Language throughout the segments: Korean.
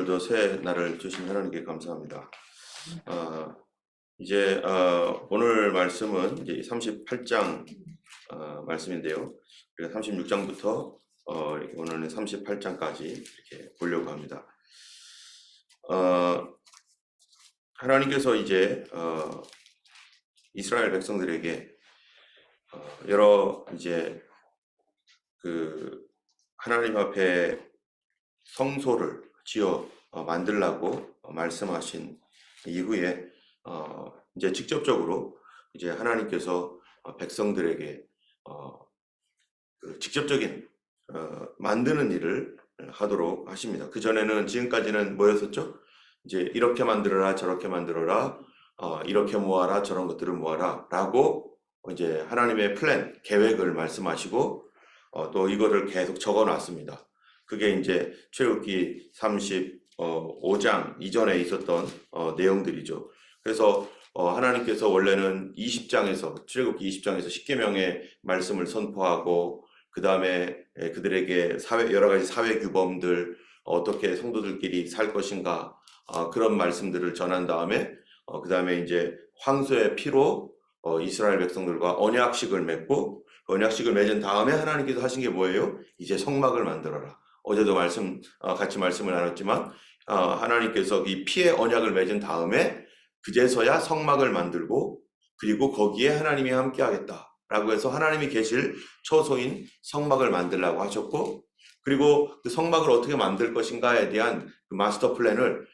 오늘도 새 날을 주신 하나님께 감사합니다. 오늘 말씀은 이제 38장 말씀인데요. 우리가 36장부터 오늘은 38장까지 이렇게 보려고 합니다. 하나님께서 이제 이스라엘 백성들에게 여러 이제 그 하나님 앞에 성소를 지어 만들라고 말씀하신 이후에 이제 직접적으로 이제 하나님께서 백성들에게 그 직접적인 만드는 일을 하도록 하십니다. 그 전에는 지금까지는 뭐였었죠? 이제 이렇게 만들어라, 저렇게 만들어라, 이렇게 모아라, 저런 것들을 모아라 라고 이제 하나님의 플랜, 계획을 말씀하시고 또 이거를 계속 적어 놨습니다. 그게 이제 출애굽기 35장 이전에 있었던 내용들이죠. 그래서 하나님께서 원래는 20장에서 출애굽기 20장에서 십계명의 말씀을 선포하고 그 다음에 그들에게 여러 가지 사회 규범들 어떻게 성도들끼리 살 것인가 그런 말씀들을 전한 다음에 그 다음에 이제 황소의 피로 이스라엘 백성들과 언약식을 맺고 언약식을 맺은 다음에 하나님께서 하신 게 뭐예요? 이제 성막을 만들어라. 어제도 같이 말씀을 나눴지만 하나님께서 이 피의 언약을 맺은 다음에 그제서야 성막을 만들고 그리고 거기에 하나님이 함께 하겠다라고 해서 하나님이 계실 처소인 성막을 만들라고 하셨고 그리고 그 성막을 어떻게 만들 것인가에 대한 그 마스터 플랜을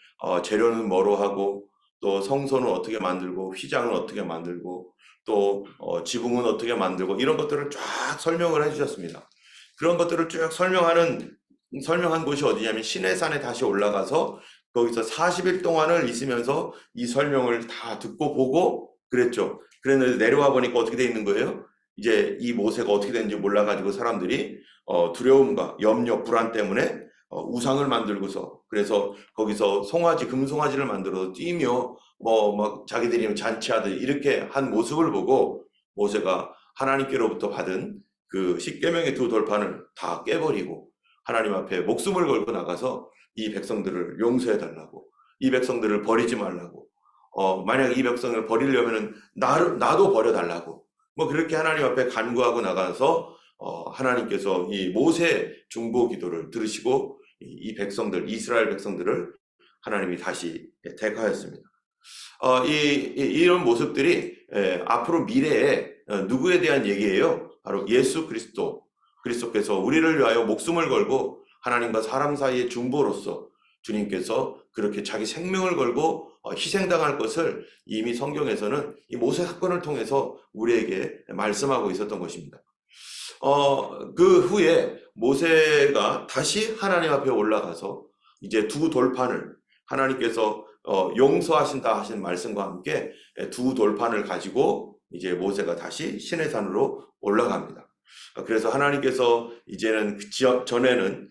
재료는 뭐로 하고 또 성소는 어떻게 만들고 휘장은 어떻게 만들고 또 지붕은 어떻게 만들고 이런 것들을 쫙 설명을 해주셨습니다. 그런 것들을 쭉 설명한 곳이 어디냐면 시내산에 다시 올라가서 거기서 40일 동안을 있으면서 이 설명을 다 듣고 보고 그랬죠. 그랬는데 내려와 보니까 어떻게 돼 있는 거예요? 이제 이 모세가 어떻게 되는지 몰라가지고 사람들이 두려움과 염려, 불안 때문에 우상을 만들고서 그래서 거기서 금송아지를 만들어서 뛰며 막 자기들이 잔치하듯 이렇게 한 모습을 보고 모세가 하나님께로부터 받은 그 십계명의 두 돌판을 다 깨버리고 하나님 앞에 목숨을 걸고 나가서 이 백성들을 용서해 달라고 이 백성들을 버리지 말라고 만약 이 백성을 버리려면은 나도 버려 달라고 뭐 그렇게 하나님 앞에 간구하고 나가서 하나님께서 이 모세 중보 기도를 들으시고 이 백성들 이스라엘 백성들을 하나님이 다시 택하였습니다. 이런 모습들이 앞으로 미래에 누구에 대한 얘기예요? 바로 예수 그리스도께서 우리를 위하여 목숨을 걸고 하나님과 사람 사이의 중보로서 주님께서 그렇게 자기 생명을 걸고 희생당할 것을 이미 성경에서는 이 모세 사건을 통해서 우리에게 말씀하고 있었던 것입니다. 그 후에 모세가 다시 하나님 앞에 올라가서 이제 두 돌판을 하나님께서 용서하신다 하신 말씀과 함께 두 돌판을 가지고 이제 모세가 다시 시내산으로 올라갑니다. 그래서 하나님께서 이제는 전에는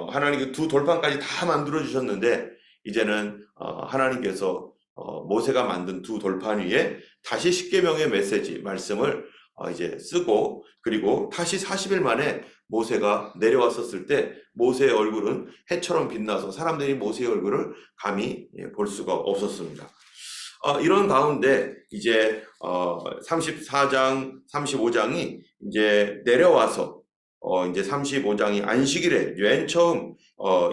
하나님께 두 돌판까지 다 만들어 주셨는데 이제는 하나님께서 모세가 만든 두 돌판 위에 다시 십계명의 메시지 말씀을 이제 쓰고 그리고 다시 40일 만에 모세가 내려왔었을 때 모세의 얼굴은 해처럼 빛나서 사람들이 모세의 얼굴을 감히 볼 수가 없었습니다. 이런 가운데 이제 34장, 35장이 이제 내려와서 이제 35장이 안식일에 맨 처음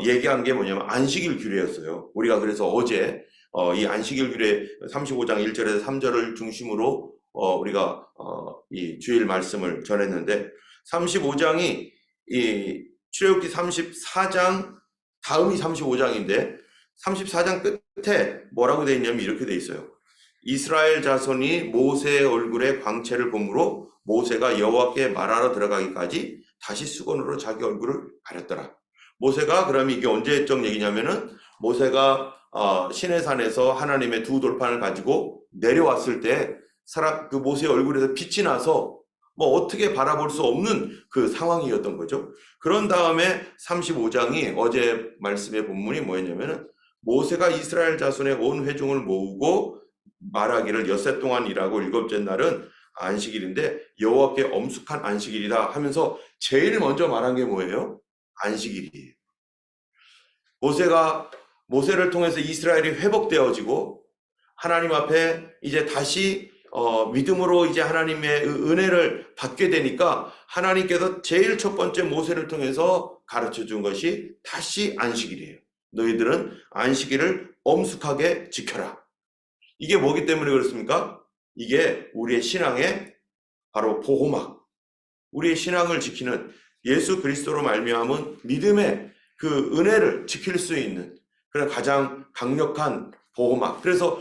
얘기한 게 뭐냐면 안식일 규례였어요. 우리가 그래서 어제 이 안식일 규례 35장 1절에서 3절을 중심으로 우리가 이 주일 말씀을 전했는데 35장이 이 출애굽기 34장 다음이 35장인데 34장 끝에 뭐라고 되어 있냐면 이렇게 되어 있어요. 이스라엘 자손이 모세의 얼굴에 광채를 보므로 모세가 여호와께 말하러 들어가기까지 다시 수건으로 자기 얼굴을 가렸더라. 모세가 그러면 이게 언제적 얘기냐면은 모세가 시내산에서 하나님의 두 돌판을 가지고 내려왔을 때 그 모세의 얼굴에서 빛이 나서 뭐 어떻게 바라볼 수 없는 그 상황이었던 거죠. 그런 다음에 35장이 어제 말씀의 본문이 뭐였냐면은 모세가 이스라엘 자손의 온 회중을 모으고 말하기를 엿새 동안 일하고 일곱째 날은 안식일인데 여호와께 엄숙한 안식일이다 하면서 제일 먼저 말한 게 뭐예요? 안식일이에요. 모세가 모세를 통해서 이스라엘이 회복되어지고 하나님 앞에 이제 다시 믿음으로 이제 하나님의 은혜를 받게 되니까 하나님께서 제일 첫 번째 모세를 통해서 가르쳐 준 것이 다시 안식일이에요. 너희들은 안식일을 엄숙하게 지켜라. 이게 뭐기 때문에 그렇습니까? 이게 우리의 신앙의 바로 보호막, 우리의 신앙을 지키는 예수 그리스도로 말미암은 믿음의 그 은혜를 지킬 수 있는 그런 가장 강력한 보호막. 그래서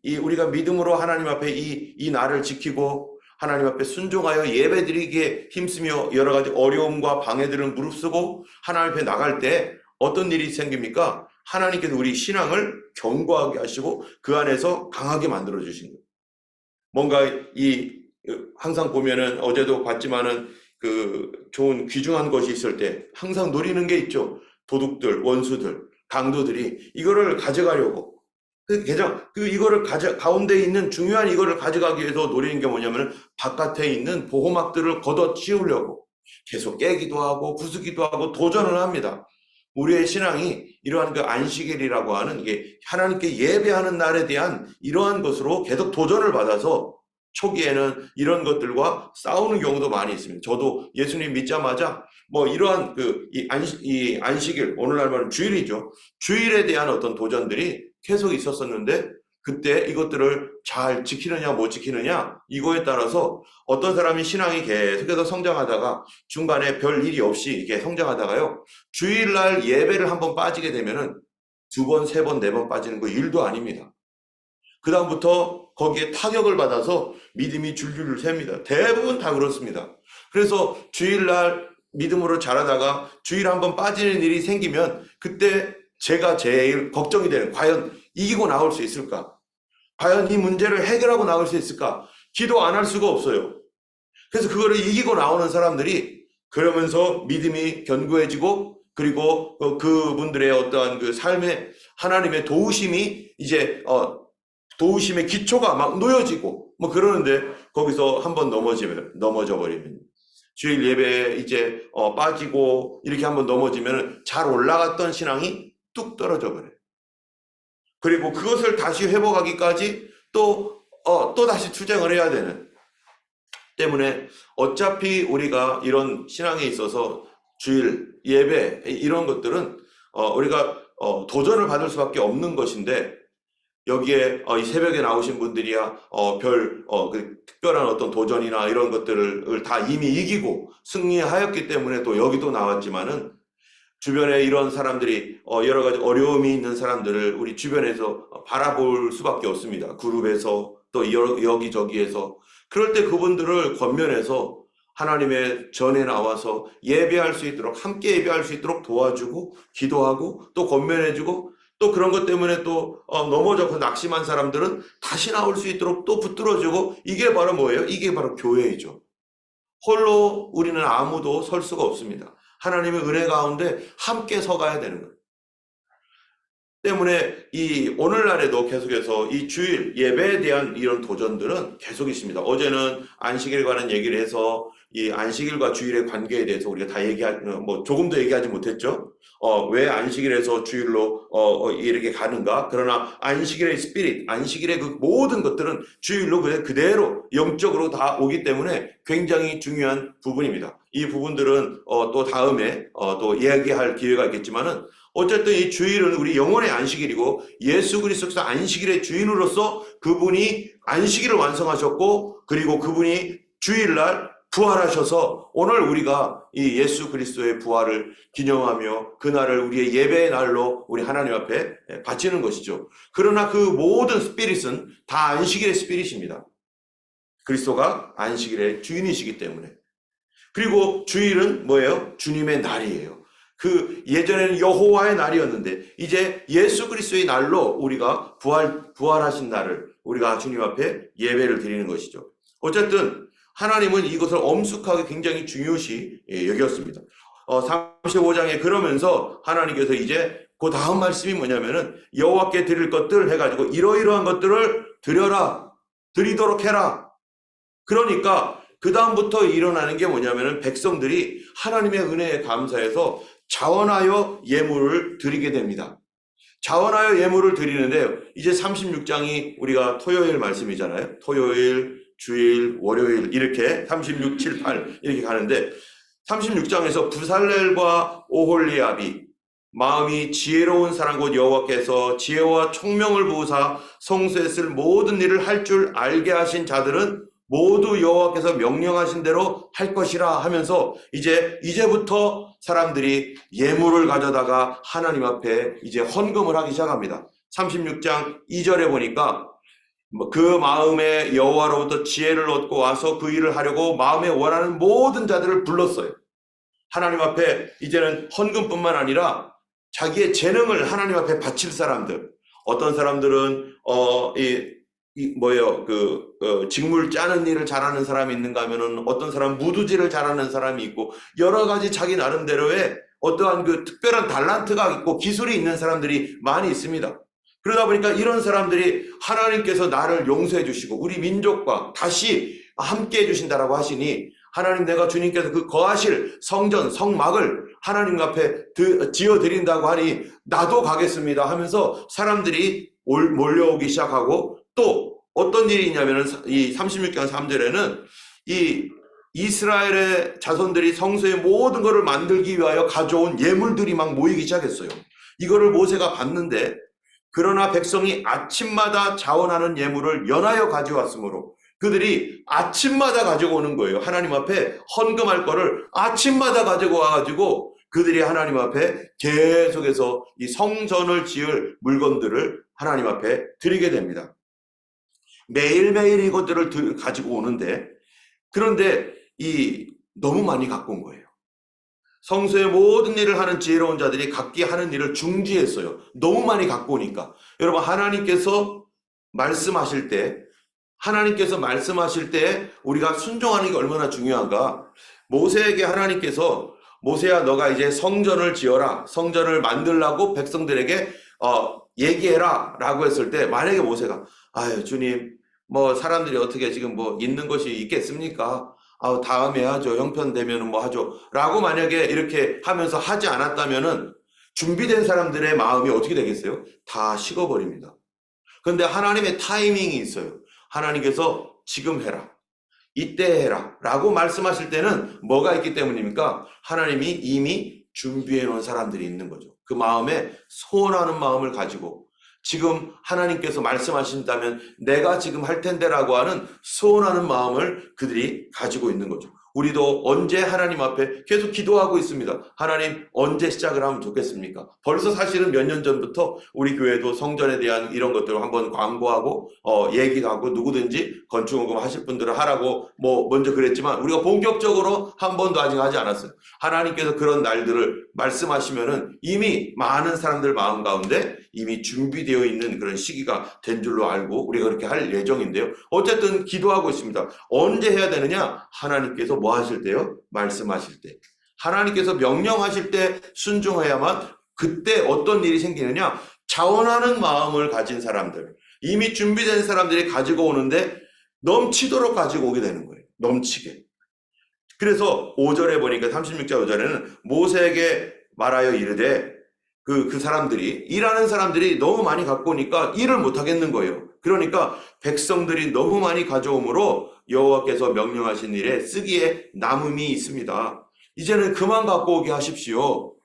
우리가 믿음으로 하나님 앞에 이 날을 지키고 하나님 앞에 순종하여 예배드리기에 힘쓰며 여러 가지 어려움과 방해들을 무릅쓰고 하나님 앞에 나갈 때 어떤 일이 생깁니까? 하나님께서 우리 신앙을 견고하게 하시고 그 안에서 강하게 만들어 주신 거예요. 뭔가 항상 보면은 어제도 봤지만은 그 좋은 귀중한 것이 있을 때 항상 노리는 게 있죠. 도둑들, 원수들, 강도들이 이거를 가져가려고. 이거를 가운데 있는 중요한 이거를 가져가기 위해서 노리는 게 뭐냐면 바깥에 있는 보호막들을 걷어 씌우려고 계속 깨기도 하고 부수기도 하고 도전을 합니다. 우리의 신앙이 이러한 그 안식일이라고 하는 이게 하나님께 예배하는 날에 대한 이러한 것으로 계속 도전을 받아서 초기에는 이런 것들과 싸우는 경우도 많이 있습니다. 저도 예수님 믿자마자 뭐 이러한 이 안식일, 오늘날 말하면 주일이죠. 주일에 대한 어떤 도전들이 계속 있었었는데 그때 이것들을 잘 지키느냐 못 지키느냐 이거에 따라서 어떤 사람이 신앙이 계속해서 성장하다가 중간에 별 일이 없이 이렇게 성장하다가요. 주일날 예배를 한번 빠지게 되면은 2번, 3번, 4번 빠지는 거 일도 아닙니다. 그 다음부터 거기에 타격을 받아서 믿음이 줄줄 셉니다. 대부분 다 그렇습니다. 그래서 주일날 믿음으로 자라다가 주일 한번 빠지는 일이 생기면 그때 제가 제일 걱정이 되는, 과연 이기고 나올 수 있을까? 과연 이 문제를 해결하고 나올 수 있을까? 기도 안 할 수가 없어요. 그래서 그거를 이기고 나오는 사람들이 그러면서 믿음이 견고해지고 그리고 그분들의 어떠한 그 삶의 하나님의 도우심이 이제 도우심의 기초가 막 놓여지고 뭐 그러는데 거기서 한번 넘어져 버리면 주일 예배에 이제 빠지고 이렇게 한번 넘어지면 잘 올라갔던 신앙이 뚝 떨어져 버려요. 그리고 그것을 다시 회복하기까지 또 다시 투쟁을 해야 되는 때문에 어차피 우리가 이런 신앙에 있어서 주일 예배 이런 것들은 우리가 도전을 받을 수밖에 없는 것인데 여기에 이 새벽에 나오신 분들이야 그 특별한 어떤 도전이나 이런 것들을 다 이미 이기고 승리하였기 때문에 또 여기도 나왔지만은 주변에 이런 사람들이 여러 가지 어려움이 있는 사람들을 우리 주변에서 바라볼 수밖에 없습니다. 그룹에서 또 여기저기에서 그럴 때 그분들을 권면해서 하나님의 전에 나와서 예배할 수 있도록 함께 예배할 수 있도록 도와주고 기도하고 또 권면해주고 또 그런 것 때문에 또 넘어져서 낙심한 사람들은 다시 나올 수 있도록 또 붙들어주고 이게 바로 뭐예요? 이게 바로 교회이죠. 홀로 우리는 아무도 설 수가 없습니다. 하나님의 은혜 가운데 함께 서가야 되는 거예요. 때문에 이 오늘날에도 계속해서 이 주일 예배에 대한 이런 도전들은 계속 있습니다. 어제는 안식일에 관한 얘기를 해서 이 안식일과 주일의 관계에 대해서 우리가 다 조금도 얘기하지 못했죠. 왜 안식일에서 주일로 이렇게 가는가? 그러나 안식일의 스피릿, 안식일의 그 모든 것들은 주일로 그대로 영적으로 다 오기 때문에 굉장히 중요한 부분입니다. 이 부분들은 또 다음에 또 이야기할 기회가 있겠지만은 어쨌든 이 주일은 우리 영혼의 안식일이고 예수 그리스도께서 안식일의 주인으로서 그분이 안식일을 완성하셨고 그리고 그분이 주일날 부활하셔서 오늘 우리가 이 예수 그리스도의 부활을 기념하며 그날을 우리의 예배의 날로 우리 하나님 앞에 바치는 것이죠. 그러나 그 모든 스피릿은 다 안식일의 스피릿입니다. 그리스도가 안식일의 주인이시기 때문에. 그리고 주일은 뭐예요? 주님의 날이에요. 그 예전에는 여호와의 날이었는데 이제 예수 그리스도의 날로 우리가 부활하신 날을 우리가 주님 앞에 예배를 드리는 것이죠. 어쨌든 하나님은 이것을 엄숙하게 굉장히 중요시 여겼습니다. 35장에 그러면서 하나님께서 이제 그 다음 말씀이 뭐냐면은 여호와께 드릴 것들 해가지고 이러이러한 것들을 드리도록 해라. 그러니까 그 다음부터 일어나는 게 뭐냐면은 백성들이 하나님의 은혜에 감사해서 자원하여 예물을 드리게 됩니다. 자원하여 예물을 드리는데요. 이제 36장이 우리가 토요일 말씀이잖아요. 토요일, 주일, 월요일 이렇게 36, 7, 8 이렇게 가는데 36장에서 부살렐과 오홀리압이 마음이 지혜로운 사람 곧 여호와께서 지혜와 총명을 부으사 성소에 쓸 모든 일을 할 줄 알게 하신 자들은 모두 여호와께서 명령하신 대로 할 것이라 하면서 이제부터 사람들이 예물을 가져다가 하나님 앞에 이제 헌금을 하기 시작합니다. 36장 2절에 보니까 그 마음에 여호와로부터 지혜를 얻고 와서 그 일을 하려고 마음에 원하는 모든 자들을 불렀어요. 하나님 앞에 이제는 헌금뿐만 아니라 자기의 재능을 하나님 앞에 바칠 사람들, 어떤 사람들은 직물 짜는 일을 잘하는 사람이 있는가 하면은 어떤 사람 무두질을 잘하는 사람이 있고 여러 가지 자기 나름대로의 어떠한 그 특별한 달란트가 있고 기술이 있는 사람들이 많이 있습니다. 그러다 보니까 이런 사람들이 하나님께서 나를 용서해 주시고 우리 민족과 다시 함께 해 주신다라고 하시니 하나님 내가 주님께서 그 거하실 성전 성막을 하나님 앞에 지어드린다고 하니 나도 가겠습니다 하면서 사람들이 몰려오기 시작하고 또 어떤 일이 있냐면은 이 36장 3절에는 이 이스라엘의 자손들이 성소의 모든 것을 만들기 위하여 가져온 예물들이 막 모이기 시작했어요. 이거를 모세가 봤는데 그러나 백성이 아침마다 자원하는 예물을 연하여 가져왔으므로 그들이 아침마다 가지고 오는 거예요. 하나님 앞에 헌금할 거를 아침마다 가지고 와가지고 그들이 하나님 앞에 계속해서 이 성전을 지을 물건들을 하나님 앞에 드리게 됩니다. 매일매일 이것들을 가지고 오는데 그런데 너무 많이 갖고 온 거예요. 성소의 모든 일을 하는 지혜로운 자들이 각기 하는 일을 중지했어요. 너무 많이 갖고 오니까. 여러분 하나님께서 말씀하실 때 우리가 순종하는 게 얼마나 중요한가. 모세에게 하나님께서 모세야 너가 이제 성전을 지어라. 성전을 만들라고 백성들에게 얘기해라 라고 했을 때 만약에 모세가 아유 주님 뭐 사람들이 어떻게 지금 뭐 있는 것이 있겠습니까? 다음에 하죠. 형편되면 뭐 하죠. 라고 만약에 이렇게 하면서 하지 않았다면은 준비된 사람들의 마음이 어떻게 되겠어요? 다 식어버립니다. 그런데 하나님의 타이밍이 있어요. 하나님께서 지금 해라. 이때 해라. 라고 말씀하실 때는 뭐가 있기 때문입니까? 하나님이 이미 준비해 놓은 사람들이 있는 거죠. 그 마음에 소원하는 마음을 가지고 지금 하나님께서 말씀하신다면 내가 지금 할 텐데라고 하는 소원하는 마음을 그들이 가지고 있는 거죠. 우리도 언제 하나님 앞에 계속 기도하고 있습니다. 하나님 언제 시작을 하면 좋겠습니까? 벌써 사실은 몇 년 전부터 우리 교회도 성전에 대한 이런 것들을 한번 광고하고 얘기하고 누구든지 건축원금 하실 분들은 하라고 뭐 먼저 그랬지만 우리가 본격적으로 한 번도 아직 하지 않았어요. 하나님께서 그런 날들을 말씀하시면은 이미 많은 사람들 마음 가운데 이미 준비되어 있는 그런 시기가 된 줄로 알고 우리가 그렇게 할 예정인데요. 어쨌든 기도하고 있습니다. 언제 해야 되느냐? 하나님께서 뭐 하실 때요? 말씀하실 때. 하나님께서 명령하실 때 순종해야만 그때 어떤 일이 생기느냐? 자원하는 마음을 가진 사람들, 이미 준비된 사람들이 가지고 오는데 넘치도록 가지고 오게 되는 거예요. 넘치게. 그래서 5절에 보니까 36절 5절에는 모세에게 말하여 이르되 그 사람들이 일하는 사람들이 너무 많이 갖고 오니까 일을 못 하겠는 거예요. 그러니까 백성들이 너무 많이 가져오므로 여호와께서 명령하신 일에 쓰기에 남음이 있습니다. 이제는 그만 갖고 오게 하십시오.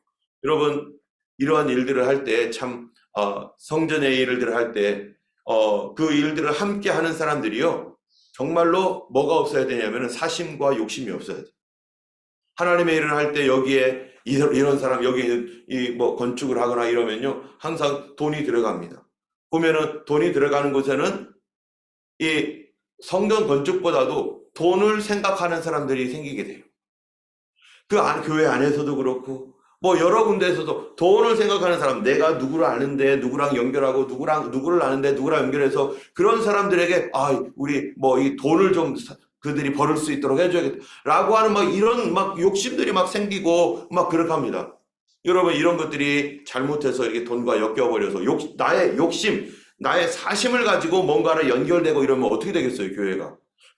여러분 이러한 일들을 할 때 참 성전의 일들을 할 때 그 일들을 함께 하는 사람들이요 정말로 뭐가 없어야 되냐면은 사심과 욕심이 없어야 돼. 하나님의 일을 할 때 여기에 이런 사람 여기 뭐 건축을 하거나 이러면요 항상 돈이 들어갑니다. 보면은 돈이 들어가는 곳에는 이 성전 건축보다도 돈을 생각하는 사람들이 생기게 돼요. 교회 안에서도 그렇고 뭐 여러 군데에서도 돈을 생각하는 사람, 내가 누구를 아는데 누구랑 연결하고 누구를 아는데 누구랑 연결해서 그런 사람들에게 우리 뭐 이 돈을 좀 그들이 벌을 수 있도록 해줘야겠다 라고 하는 막 이런 막 욕심들이 막 생기고 막 그렇게 합니다. 여러분 이런 것들이 잘못해서 이렇게 돈과 엮여버려서 나의 욕심, 나의 사심을 가지고 뭔가를 연결되고 이러면 어떻게 되겠어요?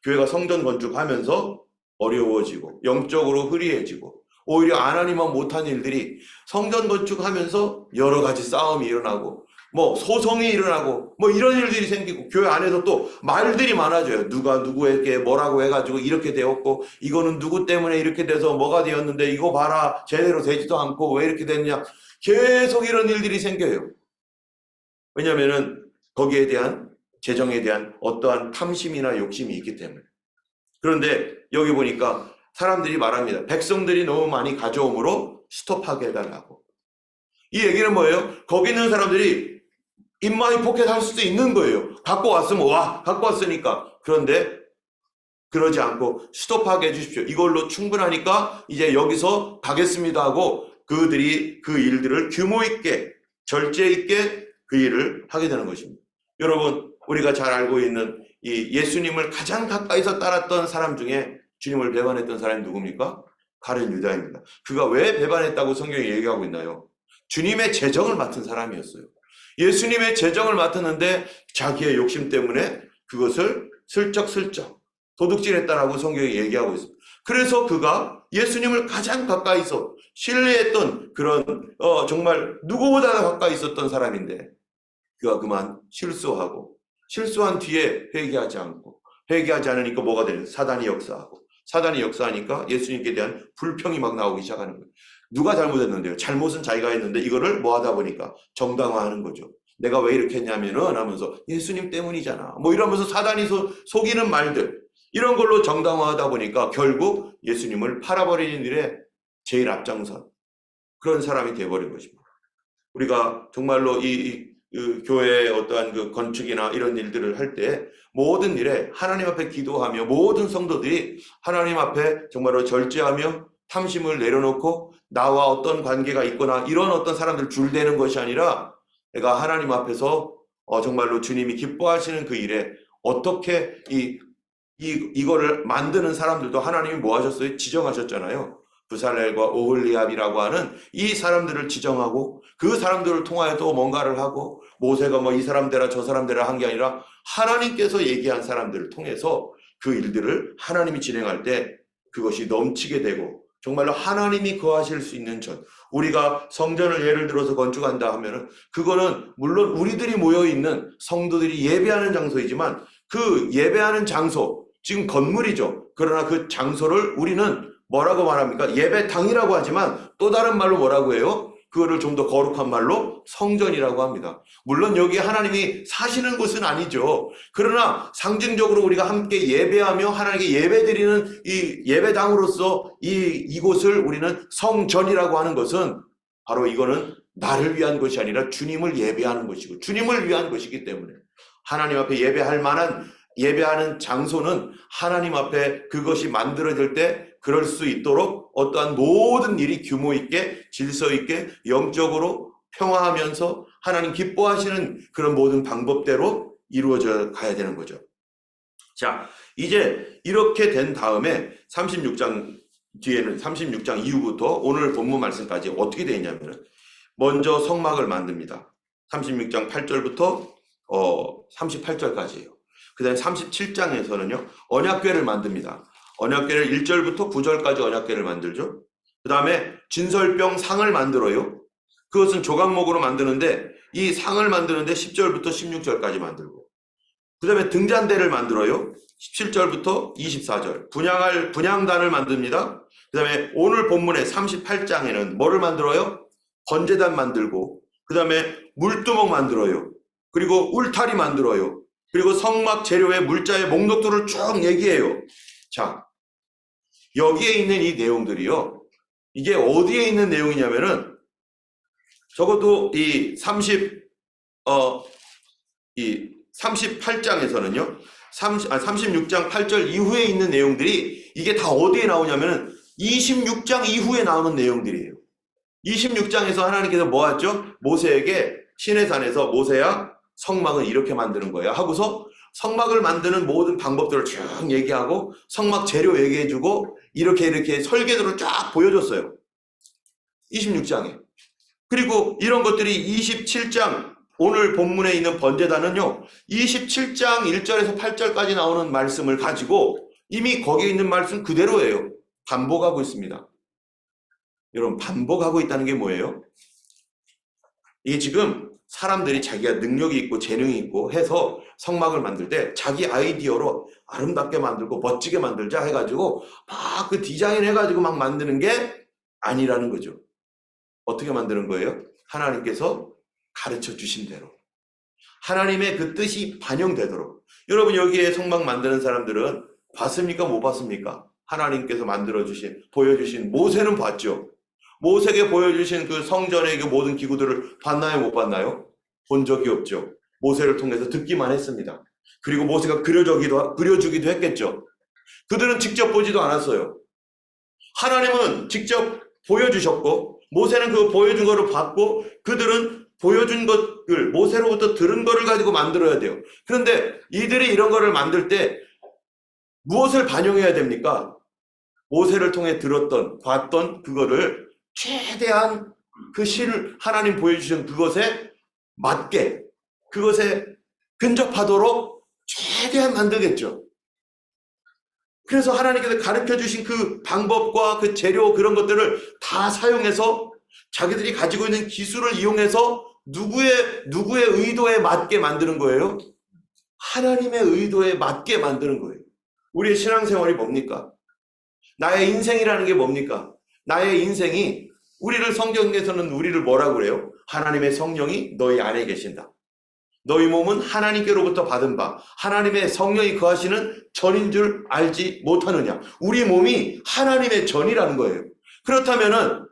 교회가 성전 건축하면서 어려워지고 영적으로 흐리해지고 오히려 안 하니만 못한 일들이 성전 건축하면서 여러 가지 싸움이 일어나고 뭐 소송이 일어나고 뭐 이런 일들이 생기고 교회 안에서 또 말들이 많아져요. 누가 누구에게 뭐라고 해가지고 이렇게 되었고 이거는 누구 때문에 이렇게 돼서 뭐가 되었는데 이거 봐라 제대로 되지도 않고 왜 이렇게 됐냐. 계속 이런 일들이 생겨요. 왜냐면은 거기에 대한 재정에 대한 어떠한 탐심이나 욕심이 있기 때문에. 그런데 여기 보니까 사람들이 말합니다. 백성들이 너무 많이 가져옴으로 스톱하게 해달라고. 이 얘기는 뭐예요? 거기 있는 사람들이 인마이 포켓 할 수도 있는 거예요. 갖고 왔으면 와 갖고 왔으니까. 그런데 그러지 않고 스톱하게 해주십시오. 이걸로 충분하니까 이제 여기서 가겠습니다 하고 그들이 그 일들을 규모 있게 절제 있게 그 일을 하게 되는 것입니다. 여러분 우리가 잘 알고 있는 이 예수님을 가장 가까이서 따랐던 사람 중에 주님을 배반했던 사람이 누굽니까? 가룟 유다입니다. 그가 왜 배반했다고 성경이 얘기하고 있나요? 주님의 재정을 맡은 사람이었어요. 예수님의 재정을 맡았는데 자기의 욕심 때문에 그것을 슬쩍슬쩍 도둑질했다라고 성경이 얘기하고 있습니다. 그래서 그가 예수님을 가장 가까이서 신뢰했던 그런 정말 누구보다 가까이 있었던 사람인데 그가 그만 실수한 뒤에 회개하지 않고 회개하지 않으니까 뭐가 되는 사단이 역사하고 사단이 역사하니까 예수님께 대한 불평이 막 나오기 시작하는 거예요. 누가 잘못했는데요? 잘못은 자기가 했는데 이거를 뭐 하다 보니까 정당화하는 거죠. 내가 왜 이렇게 했냐면은 하면서 예수님 때문이잖아. 뭐 이러면서 사단이 속이는 말들 이런 걸로 정당화하다 보니까 결국 예수님을 팔아버리는 일에 제일 앞장선 그런 사람이 되어버린 것입니다. 우리가 정말로 그 교회의 어떠한 그 건축이나 이런 일들을 할 때 모든 일에 하나님 앞에 기도하며 모든 성도들이 하나님 앞에 정말로 절제하며 탐심을 내려놓고 나와 어떤 관계가 있거나 이런 어떤 사람들 줄대는 것이 아니라 내가 하나님 앞에서 정말로 주님이 기뻐하시는 그 일에 어떻게 이거를 만드는 사람들도 하나님이 뭐 하셨어요? 지정하셨잖아요. 부살렐과 오홀리압이라고 하는 이 사람들을 지정하고 그 사람들을 통하여 또 뭔가를 하고 모세가 뭐 이 사람 되라 저 사람 되라 한 게 아니라 하나님께서 얘기한 사람들을 통해서 그 일들을 하나님이 진행할 때 그것이 넘치게 되고 정말로 하나님이 거하실 수 있는 전 우리가 성전을 예를 들어서 건축한다 하면은 그거는 물론 우리들이 모여있는 성도들이 예배하는 장소이지만 그 예배하는 장소 지금 건물이죠. 그러나 그 장소를 우리는 뭐라고 말합니까? 예배당이라고 하지만 또 다른 말로 뭐라고 해요? 그거를 좀 더 거룩한 말로 성전이라고 합니다. 물론 여기 하나님이 사시는 곳은 아니죠. 그러나 상징적으로 우리가 함께 예배하며 하나님께 예배드리는 이 예배당으로서 이곳을 우리는 성전이라고 하는 것은 바로 이거는 나를 위한 것이 아니라 주님을 예배하는 것이고 주님을 위한 것이기 때문에 하나님 앞에 예배할 만한 예배하는 장소는 하나님 앞에 그것이 만들어질 때 그럴 수 있도록 어떠한 모든 일이 규모 있게 질서 있게 영적으로 평화하면서 하나님 기뻐하시는 그런 모든 방법대로 이루어져 가야 되는 거죠. 자, 이제 이렇게 된 다음에 36장 뒤에는 36장 이후부터 오늘 본문 말씀까지 어떻게 되어 있냐면 먼저 성막을 만듭니다. 36장 8절부터 38절까지예요. 그 다음에 37장에서는요 언약궤를 만듭니다. 언약궤를 1절부터 9절까지 언약궤를 만들죠. 그 다음에 진설병 상을 만들어요. 그것은 조각목으로 만드는데 이 상을 만드는데 10절부터 16절까지 만들고 그 다음에 등잔대를 만들어요. 17절부터 24절 분향단을 만듭니다. 그 다음에 오늘 본문의 38장에는 뭐를 만들어요? 번제단 만들고 그 다음에 물두멍 만들어요. 그리고 울타리 만들어요. 그리고 성막 재료의 물자의 목록들을 쭉 얘기해요. 자, 여기에 있는 이 내용들이요. 이게 어디에 있는 내용이냐면은 적어도 이 38장에서는요. 36장 8절 이후에 있는 내용들이 이게 다 어디에 나오냐면은 26장 이후에 나오는 내용들이에요. 26장에서 하나님께서 뭐 하죠? 모세에게 시내산에서 모세야 성막은 이렇게 만드는 거야 하고서 성막을 만드는 모든 방법들을 쭉 얘기하고 성막 재료 얘기해주고 이렇게 설계도를 쫙 보여줬어요. 26장에. 그리고 이런 것들이 27장 오늘 본문에 있는 번제단은요 27장 1절에서 8절까지 나오는 말씀을 가지고 이미 거기에 있는 말씀 그대로예요. 반복하고 있습니다. 여러분, 반복하고 있다는 게 뭐예요? 이게 지금 사람들이 자기가 능력이 있고 재능이 있고 해서 성막을 만들 때 자기 아이디어로 아름답게 만들고 멋지게 만들자 해가지고 막 그 디자인 해가지고 막 만드는 게 아니라는 거죠. 어떻게 만드는 거예요? 하나님께서 가르쳐 주신 대로. 하나님의 그 뜻이 반영되도록. 여러분, 여기에 성막 만드는 사람들은 봤습니까? 못 봤습니까? 하나님께서 만들어주신, 보여주신 모세는 봤죠. 모세에게 보여주신 그 성전의 그 모든 기구들을 봤나요? 못 봤나요? 본 적이 없죠. 모세를 통해서 듣기만 했습니다. 그리고 모세가 그려주기도 했겠죠. 그들은 직접 보지도 않았어요. 하나님은 직접 보여주셨고, 모세는 그 보여준 거를 봤고, 그들은 보여준 것을, 모세로부터 들은 거를 가지고 만들어야 돼요. 그런데 이들이 이런 거를 만들 때 무엇을 반영해야 됩니까? 모세를 통해 들었던, 봤던 그거를 최대한 그 실, 하나님 보여주신 그것에 맞게, 그것에 근접하도록 최대한 만들겠죠. 그래서 하나님께서 가르쳐 주신 그 방법과 그 재료, 그런 것들을 다 사용해서 자기들이 가지고 있는 기술을 이용해서 누구의 의도에 맞게 만드는 거예요? 하나님의 의도에 맞게 만드는 거예요. 우리의 신앙생활이 뭡니까? 나의 인생이라는 게 뭡니까? 나의 인생이, 우리를 성경에서는 우리를 뭐라고 그래요? 하나님의 성령이 너희 안에 계신다. 너희 몸은 하나님께로부터 받은 바 하나님의 성령이 거하시는 전인 줄 알지 못하느냐. 우리 몸이 하나님의 전이라는 거예요. 그렇다면은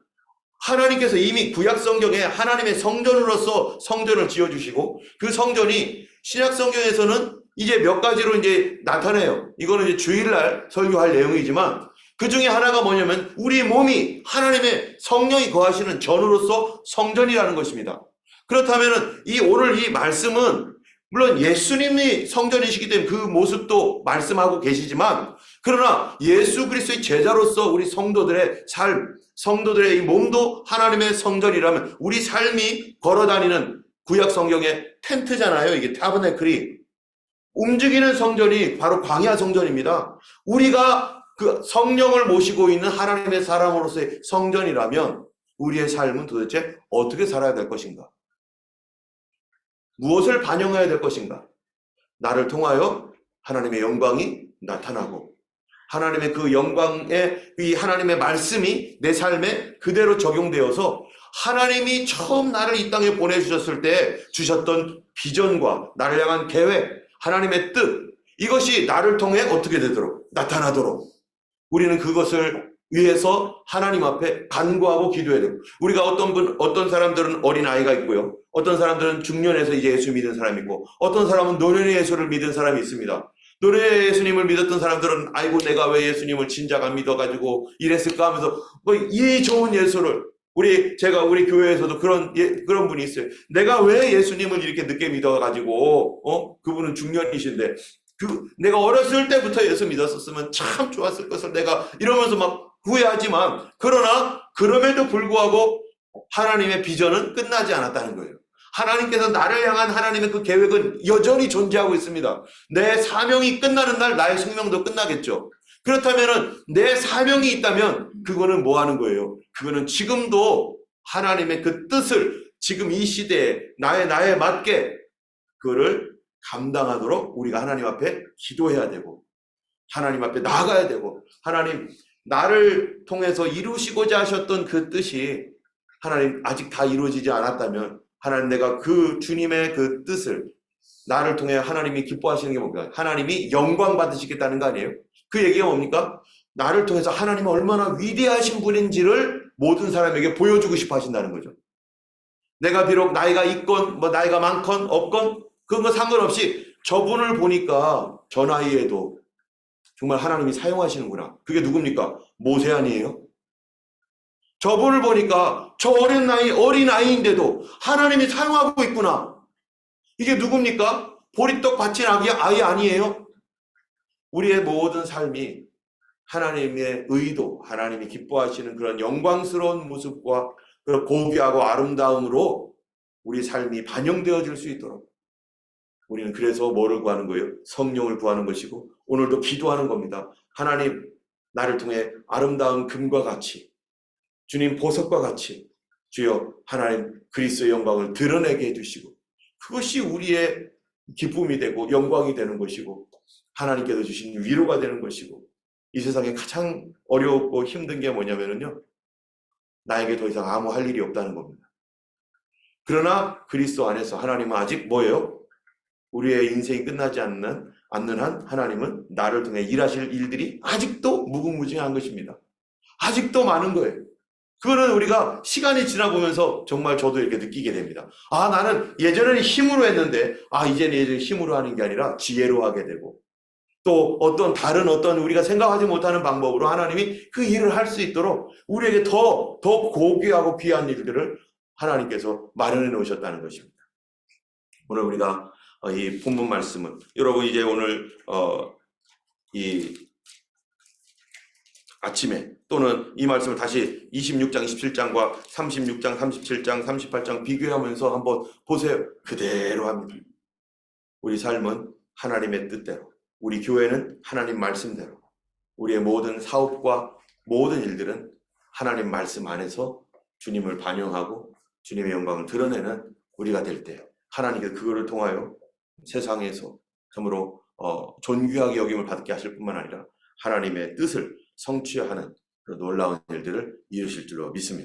하나님께서 이미 구약 성경에 하나님의 성전으로서 성전을 지어주시고, 그 성전이 신약 성경에서는 이제 몇 가지로 이제 나타내요. 이거는 이제 주일날 설교할 내용이지만, 그 중에 하나가 뭐냐면 우리 몸이 하나님의 성령이 거하시는 전으로서 성전이라는 것입니다. 그렇다면 오늘 이 말씀은 물론 예수님이 성전이시기 때문에 그 모습도 말씀하고 계시지만, 그러나 예수 그리스도의 제자로서 우리 성도들의 삶, 성도들의 이 몸도 하나님의 성전이라면, 우리 삶이 걸어다니는 구약 성경의 텐트잖아요. 이게 타버네클이. 움직이는 성전이 바로 광야 성전입니다. 우리가 그 성령을 모시고 있는 하나님의 사람으로서의 성전이라면 우리의 삶은 도대체 어떻게 살아야 될 것인가? 무엇을 반영해야 될 것인가? 나를 통하여 하나님의 영광이 나타나고, 하나님의 그 영광의 이 하나님의 말씀이 내 삶에 그대로 적용되어서 하나님이 처음 나를 이 땅에 보내주셨을 때 주셨던 비전과 나를 향한 계획, 하나님의 뜻, 이것이 나를 통해 어떻게 되도록, 나타나도록 우리는 그것을 위해서 하나님 앞에 간구하고 기도해야 되고, 우리가 어떤 사람들은 어린아이가 있고요, 어떤 사람들은 중년에서 이제 예수 믿은 사람이 있고, 어떤 사람은 노년의 예수를 믿은 사람이 있습니다. 노년의 예수님을 믿었던 사람들은 아이고 내가 왜 예수님을 진작 안 믿어가지고 이랬을까 하면서 이 좋은 예수를, 우리 교회에서도 그런 분이 있어요. 내가 왜 예수님을 이렇게 늦게 믿어가지고 그분은 중년이신데 내가 어렸을 때부터 예수 믿었었으면 참 좋았을 것을 내가, 이러면서 막 후회하지만, 그러나 그럼에도 불구하고 하나님의 비전은 끝나지 않았다는 거예요. 하나님께서 나를 향한 하나님의 그 계획은 여전히 존재하고 있습니다. 내 사명이 끝나는 날 나의 생명도 끝나겠죠. 그렇다면 내 사명이 있다면 그거는 뭐 하는 거예요? 그거는 지금도 하나님의 그 뜻을 지금 이 시대에 나에 맞게 그거를 감당하도록 우리가 하나님 앞에 기도해야 되고, 하나님 앞에 나아가야 되고, 하나님 나를 통해서 이루시고자 하셨던 그 뜻이 하나님 아직 다 이루어지지 않았다면, 하나님 내가 그 주님의 그 뜻을, 나를 통해 하나님이 기뻐하시는 게 뭡니까? 하나님이 영광 받으시겠다는 거 아니에요? 그 얘기가 뭡니까? 나를 통해서 하나님은 얼마나 위대하신 분인지를 모든 사람에게 보여주고 싶어 하신다는 거죠. 내가 비록 나이가 있건 나이가 많건 없건 그런 거 상관없이 저분을 보니까 저 나이에도 정말 하나님이 사용하시는구나. 그게 누굽니까? 모세 아니에요? 저분을 보니까 저 어린아이인데도 하나님이 사용하고 있구나. 이게 누굽니까? 보리떡 바친 아이 아니에요? 우리의 모든 삶이 하나님의 의도, 하나님이 기뻐하시는 그런 영광스러운 모습과 그런 고귀하고 아름다움으로 우리 삶이 반영되어질 수 있도록 우리는 그래서 뭐를 구하는 거예요? 성령을 구하는 것이고, 오늘도 기도하는 겁니다. 하나님, 나를 통해 아름다운 금과 같이 주님 보석과 같이 주여 하나님 그리스도의 영광을 드러내게 해주시고 그것이 우리의 기쁨이 되고 영광이 되는 것이고 하나님께서 주신 위로가 되는 것이고 이 세상에 가장 어렵고 힘든 게 뭐냐면요, 나에게 더 이상 아무 할 일이 없다는 겁니다. 그러나 그리스도 안에서 하나님은 아직 뭐예요? 우리의 인생이 끝나지 않는 한 하나님은 나를 통해 일하실 일들이 아직도 무궁무진한 것입니다. 아직도 많은 거예요. 그거는 우리가 시간이 지나보면서 정말 저도 이렇게 느끼게 됩니다. 아, 나는 예전에는 힘으로 했는데 이제는 힘으로 하는 게 아니라 지혜로 하게 되고 또 다른 우리가 생각하지 못하는 방법으로 하나님이 그 일을 할 수 있도록 우리에게 더 고귀하고 귀한 일들을 하나님께서 마련해 놓으셨다는 것입니다. 오늘 우리가 이 본문 말씀은 여러분 이제 오늘 이 아침에 또는 이 말씀을 다시 26장, 27장과 36장, 37장, 38장 비교하면서 한번 보세요. 그대로 합니다. 우리 삶은 하나님의 뜻대로, 우리 교회는 하나님 말씀대로, 우리의 모든 사업과 모든 일들은 하나님 말씀 안에서 주님을 반영하고 주님의 영광을 드러내는 우리가 될 때 하나님께서 그거를 통하여 세상에서 참으로 존귀하게 여김을 받게 하실 뿐만 아니라 하나님의 뜻을 성취하는 그런 놀라운 일들을 이루실 줄로 믿습니다.